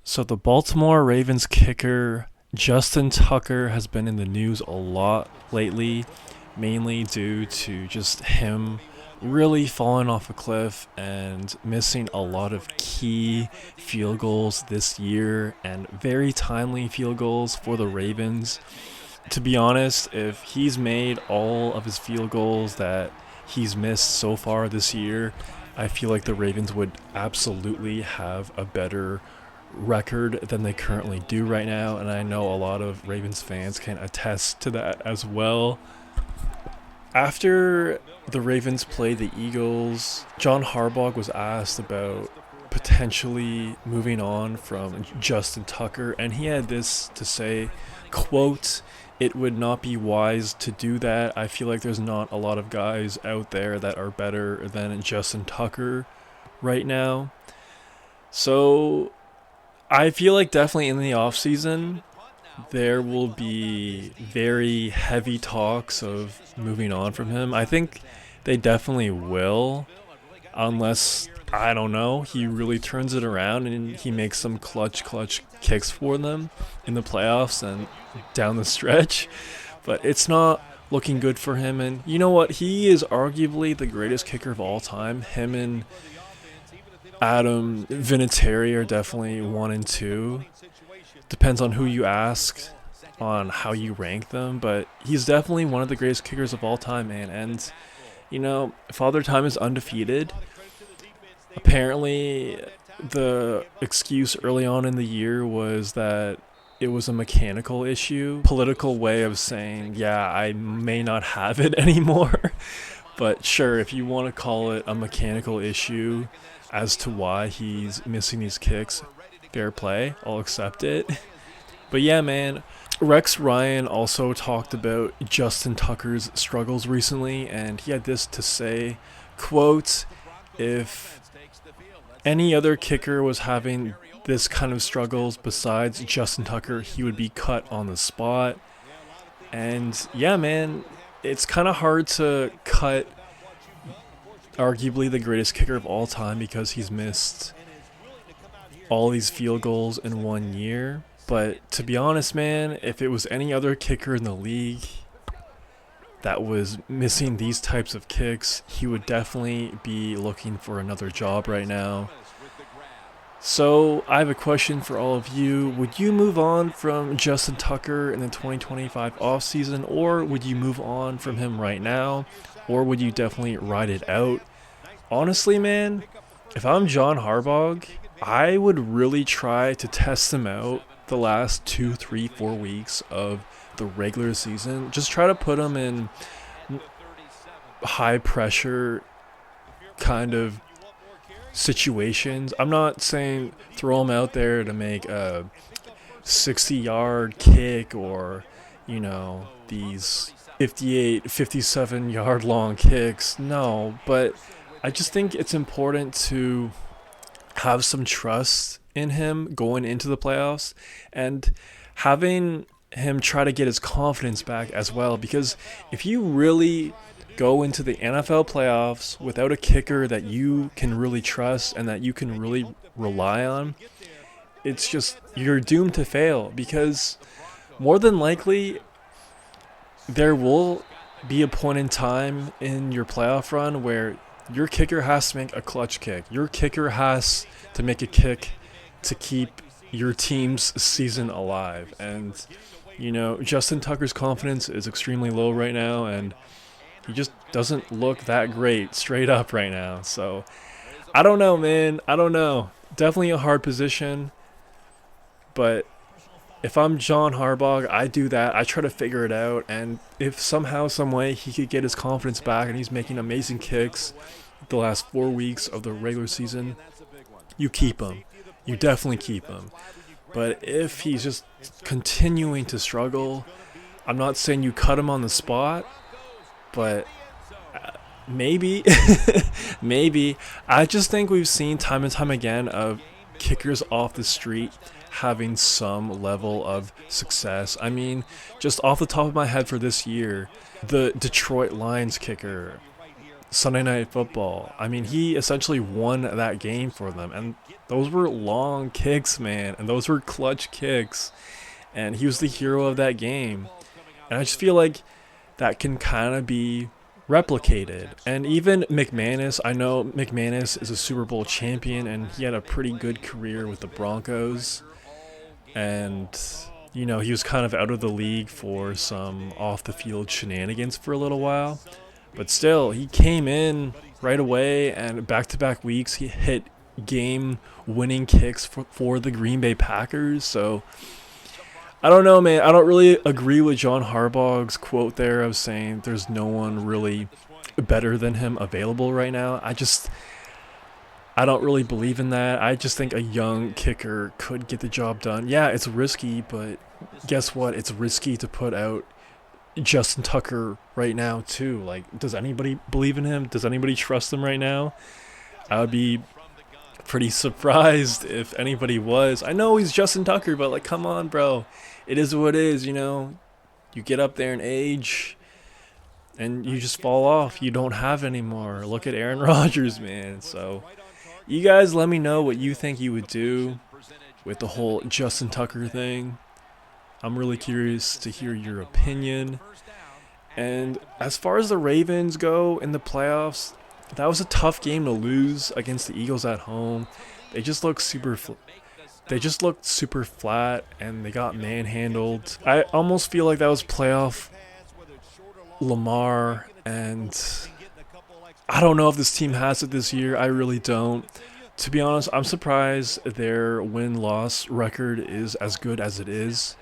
So the Baltimore Ravens kicker Justin Tucker has been in the news a lot lately, mainly due to just him really falling off a cliff and missing a lot of key field goals this year and very timely field goals for the Ravens. To be honest, if he's made all of his field goals that he's missed so far this year, I feel like the Ravens would absolutely have a better record than they currently do right now, and I know a lot of Ravens fans can attest to that as well. After the Ravens played the Eagles, John Harbaugh was asked about potentially moving on from Justin Tucker, and he had this to say, quote, "It would not be wise to do that. I feel like there's not a lot of guys out there that are better than Justin Tucker right now." So I feel like definitely in the offseason, there will be very heavy talks of moving on from him. I think they definitely will, unless, I don't know, he really turns it around and he makes some clutch kicks for them in the playoffs and down the stretch. But it's not looking good for him. And you know what? He is arguably the greatest kicker of all time. Him and Adam Vinatieri are definitely 1 and 2. Depends on who you ask on how you rank them, but he's definitely one of the greatest kickers of all time, man. And Father Time is undefeated. Apparently, the excuse early on in the year was that it was a mechanical issue, political way of saying, yeah, I may not have it anymore. But sure, if you want to call it a mechanical issue as to why he's missing these kicks, fair play, I'll accept it. But yeah, man, Rex Ryan also talked about Justin Tucker's struggles recently, and he had this to say, quote, "If any other kicker was having this kind of struggles besides Justin Tucker, he would be cut on the spot." And yeah, man, it's kind of hard to cut arguably the greatest kicker of all time because he's missed all these field goals in 1 year. But to be honest, man, if it was any other kicker in the league that was missing these types of kicks, he would definitely be looking for another job right now. So I have a question for all of you. Would you move on from Justin Tucker in the 2025 offseason, or would you move on from him right now, or would you definitely ride it out? Honestly, man, if I'm John Harbaugh, I would really try to test him out the last 2, 3, 4 weeks of the regular season. Just try to put him in high pressure kind of situations. I'm not saying throw him out there to make a 60-yard kick or, these 58, 57-yard long kicks. No, but I just think it's important to have some trust in him going into the playoffs and having him try to get his confidence back as well, because if you really go into the NFL playoffs without a kicker that you can really trust and that you can really rely on, it's just, you're doomed to fail, because more than likely there will be a point in time in your playoff run where your kicker has to make a clutch kick. Your kicker has to make a kick to keep your team's season alive. And, Justin Tucker's confidence is extremely low right now, and he just doesn't look that great straight up right now. So, I don't know, man. I don't know. Definitely a hard position. But if I'm John Harbaugh, I do that. I try to figure it out. And if somehow, some way, he could get his confidence back and he's making amazing kicks the last 4 weeks of the regular season, you keep him. You definitely keep him. But if he's just continuing to struggle, I'm not saying you cut him on the spot, but maybe, maybe. I just think we've seen time and time again of kickers off the street having some level of success. I mean, just off the top of my head for this year, the Detroit Lions kicker, Sunday Night Football. I mean, he essentially won that game for them, and those were long kicks, man, and those were clutch kicks, and he was the hero of that game. And I just feel like that can kind of be replicated. And even McManus, I know McManus is a Super Bowl champion, and he had a pretty good career with the Broncos, and he was kind of out of the league for some off the field shenanigans for a little while. But still, he came in right away, and back to back weeks, he hit game winning kicks for the Green Bay Packers. So I don't know, man. I don't really agree with John Harbaugh's quote there of saying there's no one really better than him available right now. I don't really believe in that. I just think a young kicker could get the job done. Yeah, it's risky, but guess what? It's risky to put out Justin Tucker right now too. Like, does anybody believe in him? Does anybody trust him right now? I would be pretty surprised if anybody was. I know he's Justin Tucker, but like, come on, bro. It is what it is, You get up there in age and you just fall off. You don't have anymore. Look at Aaron Rodgers, man. So you guys let me know what you think you would do with the whole Justin Tucker thing. I'm really curious to hear your opinion. And as far as the Ravens go in the playoffs, that was a tough game to lose against the Eagles at home. They just looked super flat, and they got manhandled. I almost feel like that was playoff Lamar, and I don't know if this team has it this year. I really don't. To be honest, I'm surprised their win-loss record is as good as it is,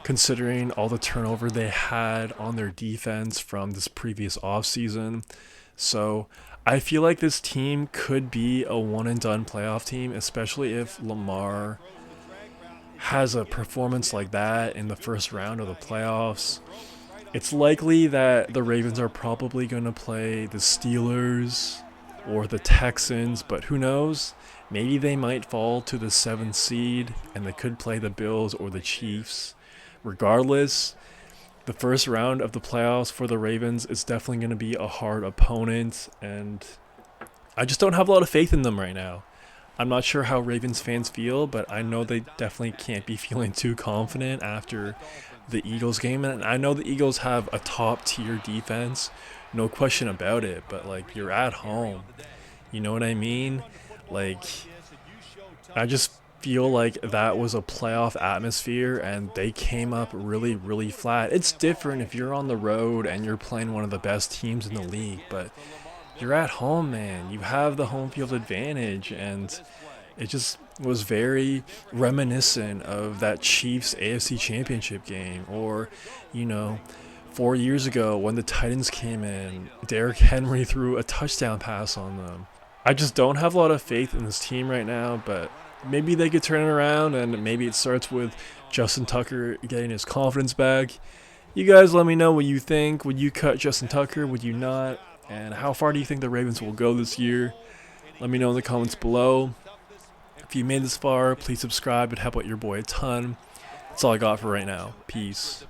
considering all the turnover they had on their defense from this previous offseason. So I feel like this team could be a one-and-done playoff team, especially if Lamar has a performance like that in the first round of the playoffs. It's likely that the Ravens are probably going to play the Steelers or the Texans, but who knows? Maybe they might fall to the 7th seed, and they could play the Bills or the Chiefs. Regardless, the first round of the playoffs for the Ravens is definitely going to be a hard opponent, and I just don't have a lot of faith in them right now. I'm not sure how Ravens fans feel, but I know they definitely can't be feeling too confident after the Eagles game. And I know the Eagles have a top-tier defense, no question about it, but, like, you're at home. You know what I mean? Like, I just feel like that was a playoff atmosphere, and they came up really, really flat. It's different if you're on the road and you're playing one of the best teams in the league, but you're at home, man. You have the home field advantage, and it just was very reminiscent of that Chiefs AFC Championship game, or, 4 years ago when the Titans came in, Derrick Henry threw a touchdown pass on them. I just don't have a lot of faith in this team right now, but maybe they could turn it around, and maybe it starts with Justin Tucker getting his confidence back. You guys let me know what you think. Would you cut Justin Tucker? Would you not? And how far do you think the Ravens will go this year? Let me know in the comments below. If you made this far, please subscribe. It'd help out your boy a ton. That's all I got for right now. Peace.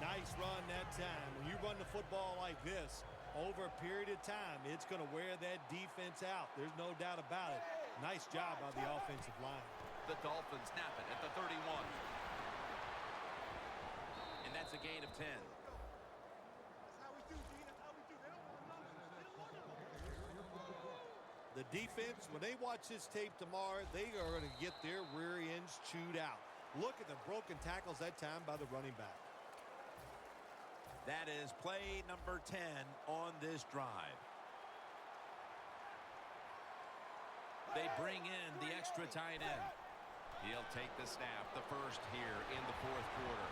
Nice run that time. When you run the football like this, over a period of time, it's going to wear that defense out. There's no doubt about it. Nice job by the offensive line. The Dolphins snap it at the 31. And that's a gain of 10. The defense, when they watch this tape tomorrow, they are going to get their rear ends chewed out. Look at the broken tackles that time by the running back. That is play number 10 on this drive. They bring in the extra tight end. He'll take the snap, the first here in the fourth quarter.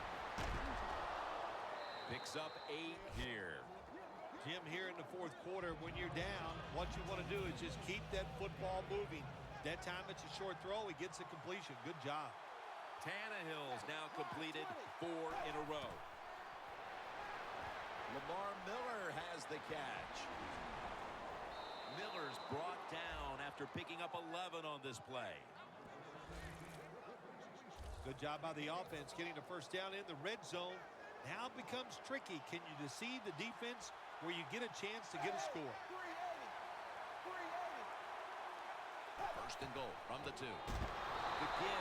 Picks up 8 here. Jim, here in the fourth quarter, when you're down, what you want to do is just keep that football moving. That time it's a short throw. He gets the completion. Good job. Tannehill's now completed 4 in a row. Lamar Miller has the catch. Miller's brought down after picking up 11 on this play. Good job by the offense getting the first down in the red zone. Now it becomes tricky. Can you deceive the defense where you get a chance to get a score? First and goal from the 2. Again,